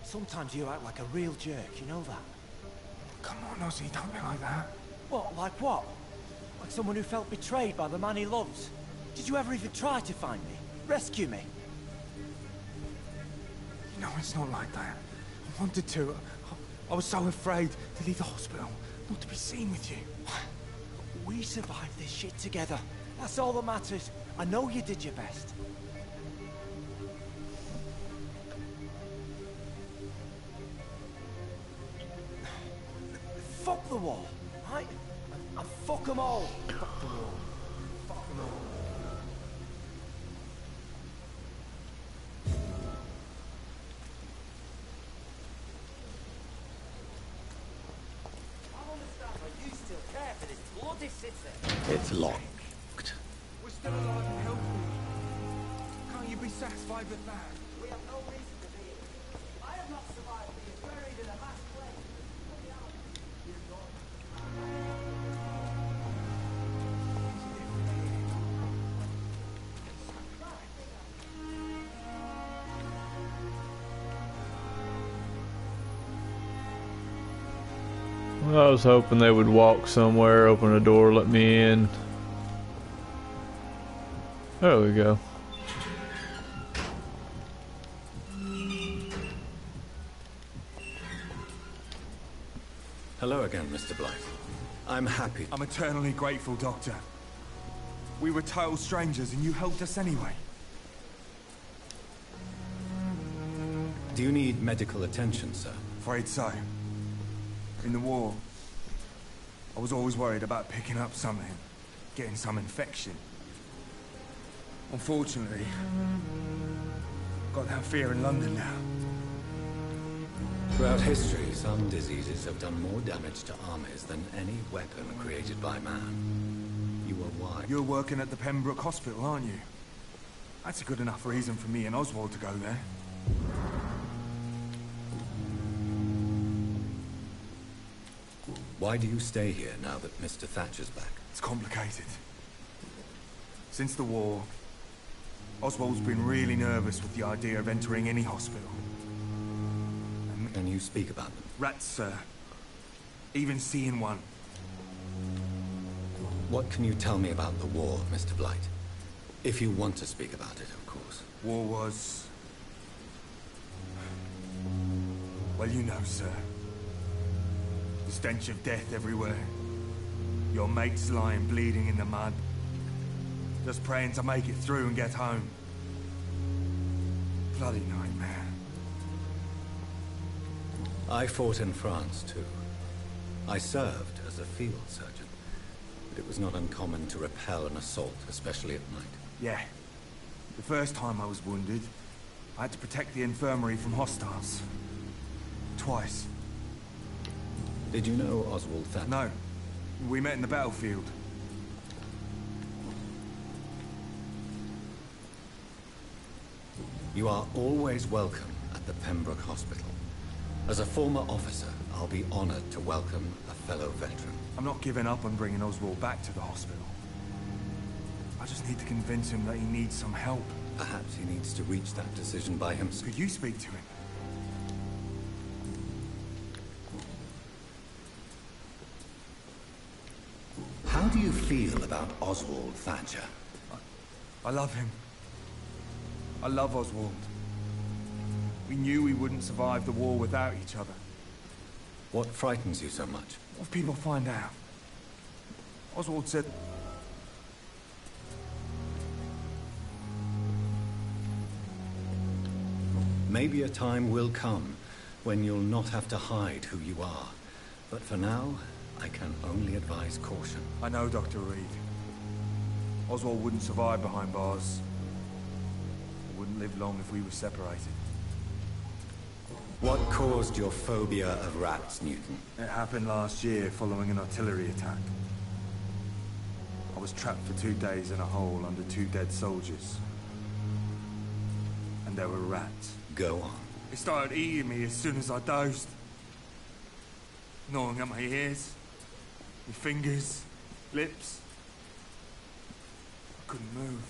Sometimes you act like a real jerk, you know that? Come on, Ozzy, don't be like that. What, like what? Like someone who felt betrayed by the man he loves? Did you ever even try to find me? Rescue me? No, it's not like that. I wanted to. I was so afraid to leave the hospital, not to be seen with you. We survived this shit together. That's all that matters. I know you did your best. Fuck the wall, right? And fuck them all. Fuck the wall. Fuck them all. It's locked. We're still alive and healthy. Can't you be satisfied with that? We have no reason to be here. I have not survived being buried in a mass grave. I was hoping they would walk somewhere, open a door, let me in. There we go. Hello again, Mr. Blythe. I'm happy. I'm eternally grateful, Doctor. We were total strangers and you helped us anyway. Do you need medical attention, sir? Afraid so. In the war, I was always worried about picking up something, getting some infection. Unfortunately, got that fear in London now. Throughout history, some diseases have done more damage to armies than any weapon created by man. You are wise. You're working at the Pembroke Hospital, aren't you? That's a good enough reason for me and Oswald to go there. Why do you stay here now that Mr. Thatcher's back? It's complicated. Since the war, Oswald's been really nervous with the idea of entering any hospital. Can you speak about them? Rats, sir. Even seeing one. What can you tell me about the war, Mr. Blight? If you want to speak about it, of course. War was... Well, you know, sir. The stench of death everywhere. Your mates lying bleeding in the mud. Just praying to make it through and get home. Bloody nightmare. I fought in France, too. I served as a field surgeon, but it was not uncommon to repel an assault, especially at night. Yeah. The first time I was wounded, I had to protect the infirmary from hostiles. Twice. Did you know Oswald Thatcher? No. We met in the battlefield. You are always welcome at the Pembroke Hospital. As a former officer, I'll be honored to welcome a fellow veteran. I'm not giving up on bringing Oswald back to the hospital. I just need to convince him that he needs some help. Perhaps he needs to reach that decision by himself. Could you speak to him? How do you feel about Oswald Thatcher? I love him. I love Oswald. We knew we wouldn't survive the war without each other. What frightens you so much? What if people find out? Oswald said... Maybe a time will come when you'll not have to hide who you are. But for now, I can only advise caution. I know, Dr. Reed. Oswald wouldn't survive behind bars. I wouldn't live long if we were separated. What caused your phobia of rats, Newton? It happened last year following an artillery attack. I was trapped for 2 days in a hole under 2 dead soldiers. And there were rats. Go on. They started eating me as soon as I dozed. Gnawing at my ears, my fingers, lips. I couldn't move.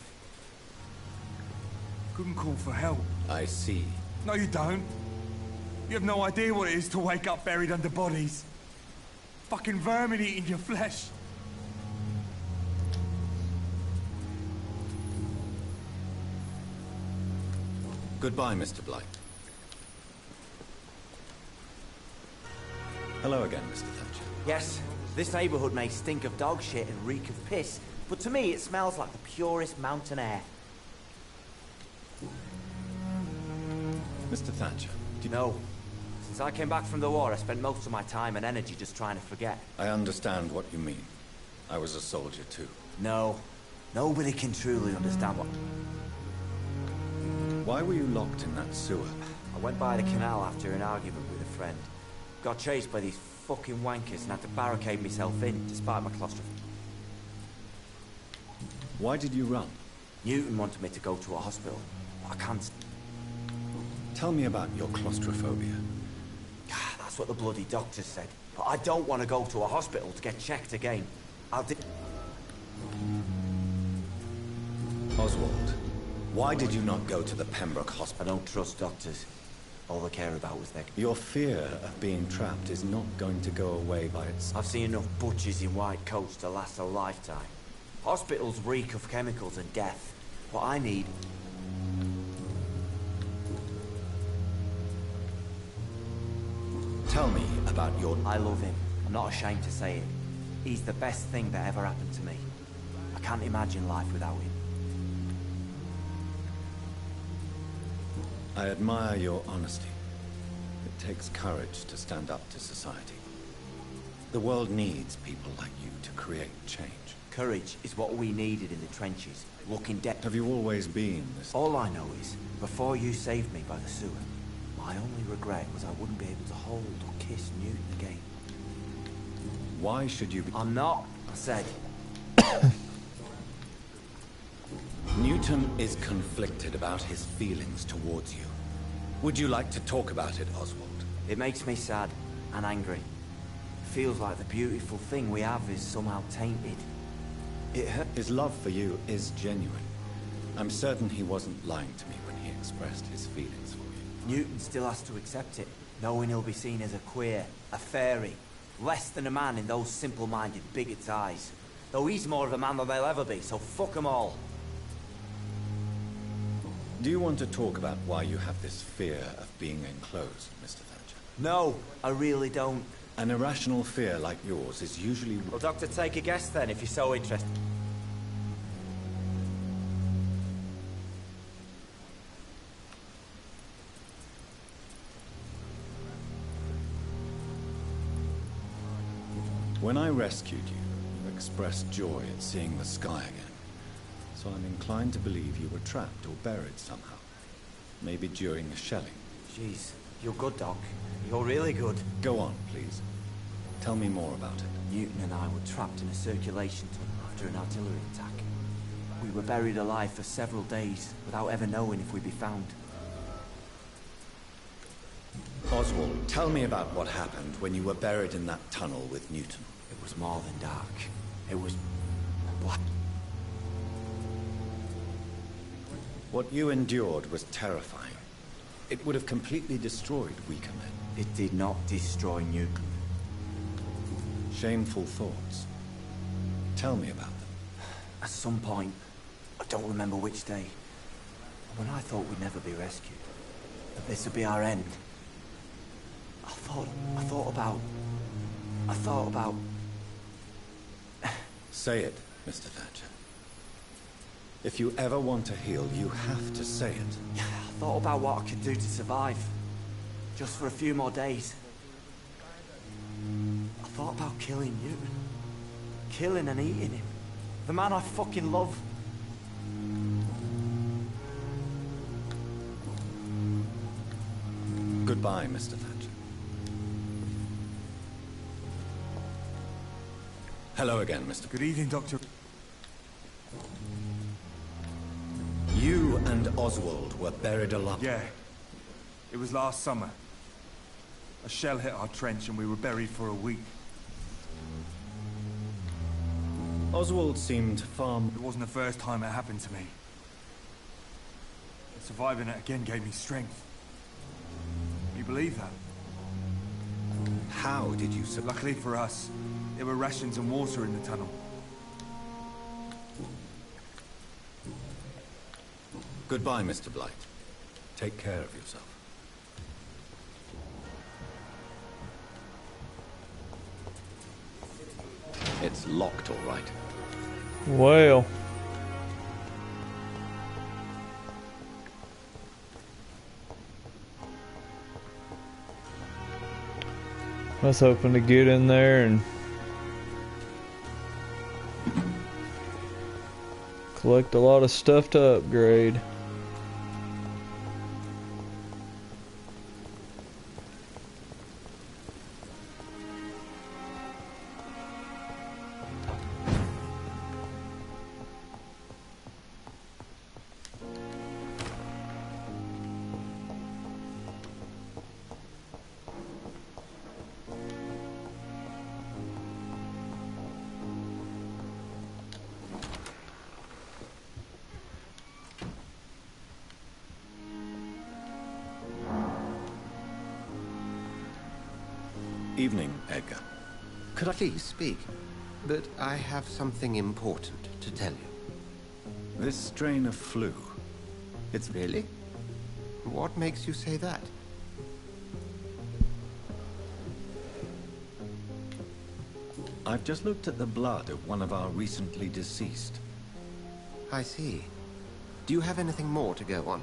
Couldn't call for help. I see. No, you don't. You have no idea what it is to wake up buried under bodies. Fucking vermin eating your flesh. Goodbye, Mr. Blight. Hello again, Mr. Thatcher. Yes, this neighborhood may stink of dog shit and reek of piss, but to me it smells like the purest mountain air. Mr. Thatcher, Do you know, since I came back from the war, I spent most of my time and energy just trying to forget. I understand what you mean. I was a soldier too. No, nobody can truly understand what... Why were you locked in that sewer? I went by the canal after an argument with a friend. Got chased by these fucking wankers and had to barricade myself in, despite my claustrophobia. Why did you run? Newton wanted me to go to a hospital, but I can't... Tell me about your claustrophobia. That's what the bloody doctor said. But I don't want to go to a hospital to get checked again. Oswald, why did you not go to the Pembroke I Hospital? don't trust doctors. All they care about was their... Your fear of being trapped is not going to go away by itself. I've seen enough butchers in white coats to last a lifetime. Hospitals reek of chemicals and death. What I need... Tell me about your... I love him. I'm not ashamed to say it. He's the best thing that ever happened to me. I can't imagine life without him. I admire your honesty. It takes courage to stand up to society. The world needs people like you to create change. Courage is what we needed in the trenches. Looking dead. Have you always been this? All I know is, before you saved me by the sewer, my only regret was I wouldn't be able to hold or kiss Newton again. Why should you be... I'm not, I said. Newton is conflicted about his feelings towards you. Would you like to talk about it, Oswald? It makes me sad and angry. It feels like the beautiful thing we have is somehow tainted. It hurt. His love for you is genuine. I'm certain he wasn't lying to me when he expressed his feelings for you. Newton still has to accept it, knowing he'll be seen as a queer, a fairy, less than a man in those simple-minded bigots' eyes. Though he's more of a man than they'll ever be, so fuck them all. Do you want to talk about why you have this fear of being enclosed, Mr. Thatcher? No, I really don't. An irrational fear like yours is usually... Well, Doctor, take a guess then, if you're so interested. When I rescued you, you expressed joy at seeing the sky again. So I'm inclined to believe you were trapped or buried somehow. Maybe during the shelling. Jeez, you're good, Doc. You're really good. Go on, please. Tell me more about it. Newton and I were trapped in a circulation tunnel after an artillery attack. We were buried alive for several days without ever knowing if we'd be found. Oswald, tell me about what happened when you were buried in that tunnel with Newton. It was more than dark. It was... what? What you endured was terrifying. It would have completely destroyed weaker men. It did not destroy Newton. Shameful thoughts. Tell me about them. At some point, I don't remember which day, when I thought we'd never be rescued, that this would be our end, I thought about... Say it, Mr. Thatcher. If you ever want to heal, you have to say it. I thought about what I could do to survive. Just for a few more days. I thought about killing Newton. Killing and eating him. The man I fucking love. Goodbye, Mr. Thatcher. Hello again, Mr. Good evening, Doctor. You and Oswald were buried alive. Yeah. It was last summer. A shell hit our trench and we were buried for a week. Oswald seemed far... It wasn't the first time it happened to me. Surviving it again gave me strength. You believe that? How did you survive? Luckily for us, there were rations and water in the tunnel. Goodbye, Mr. Blight. Take care of yourself. It's locked, all right. Well. I was hoping to get in there and collect a lot of stuff to upgrade. Evening, Edgar. Could I please speak? But I have something important to tell you. This strain of flu. It's really? What makes you say that? I've just looked at the blood of one of our recently deceased. I see. Do you have anything more to go on?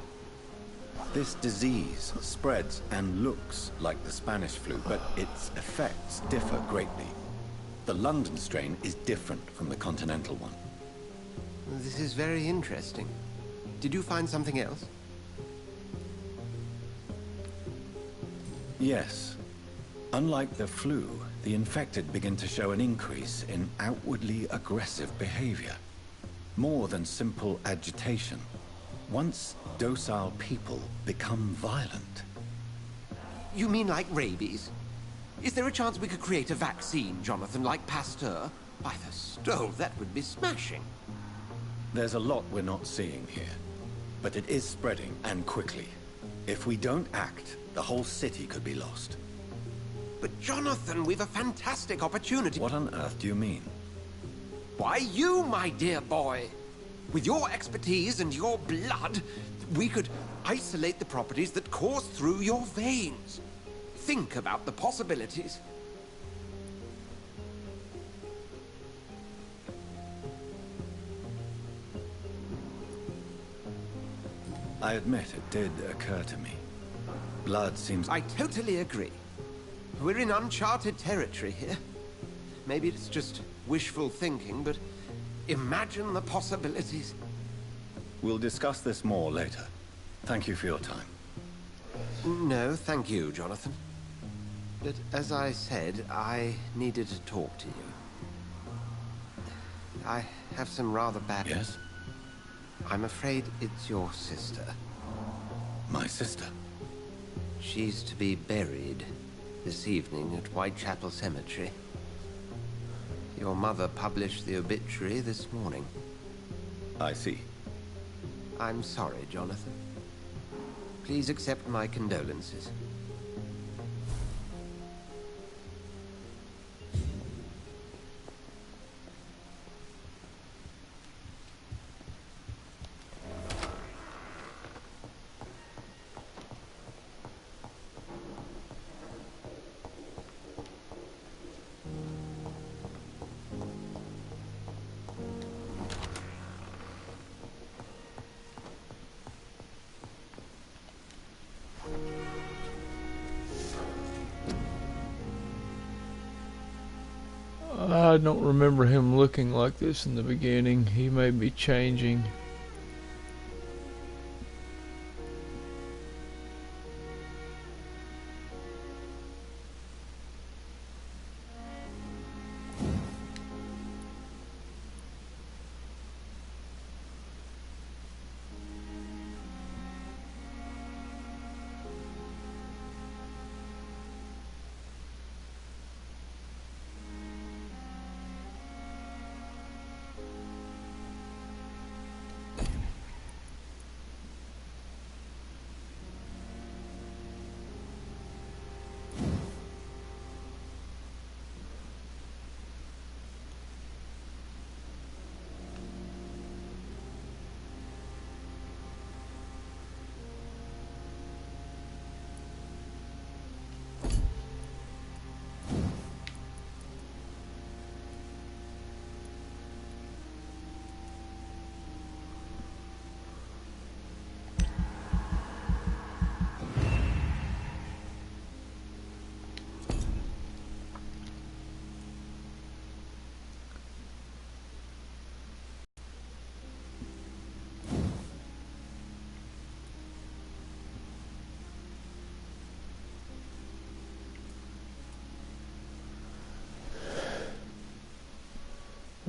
This disease spreads and looks like the Spanish flu, but its effects differ greatly. The London strain is different from the continental one. This is very interesting. Did you find something else? Yes. Unlike the flu, the infected begin to show an increase in outwardly aggressive behavior. More than simple agitation. Once docile people become violent. You mean like rabies? Is there a chance we could create a vaccine, Jonathan, like Pasteur? By the stole, that would be smashing. There's a lot we're not seeing here. But it is spreading, and quickly. If we don't act, the whole city could be lost. But Jonathan, we've a fantastic opportunity. What on earth do you mean? Why, you, my dear boy. With your expertise and your blood, We could isolate the properties that course through your veins. Think about the possibilities. I admit it did occur to me. Blood seems... I totally agree. We're in uncharted territory here. Maybe it's just wishful thinking, but imagine the possibilities. We'll discuss this more later. Thank you for your time. No, thank you, Jonathan. But as I said, I needed to talk to you. I have some rather bad... Yes? I'm afraid it's your sister. My sister? She's to be buried this evening at Whitechapel Cemetery. Your mother published the obituary this morning. I see. I'm sorry, Jonathan. Please accept my condolences. I don't remember him looking like this in the beginning. He may be changing.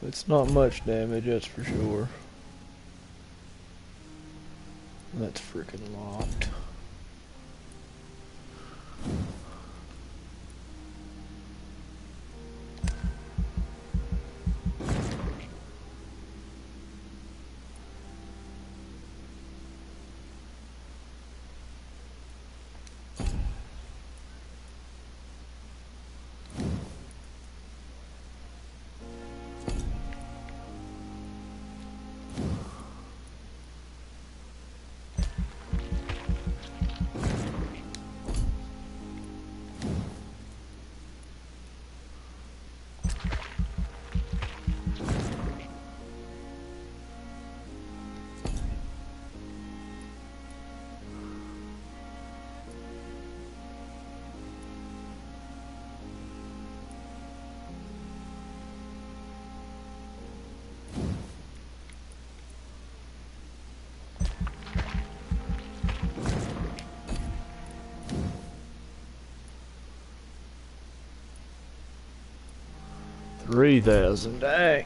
It's not much damage, that's for sure. That's freaking locked. $3,000, dang.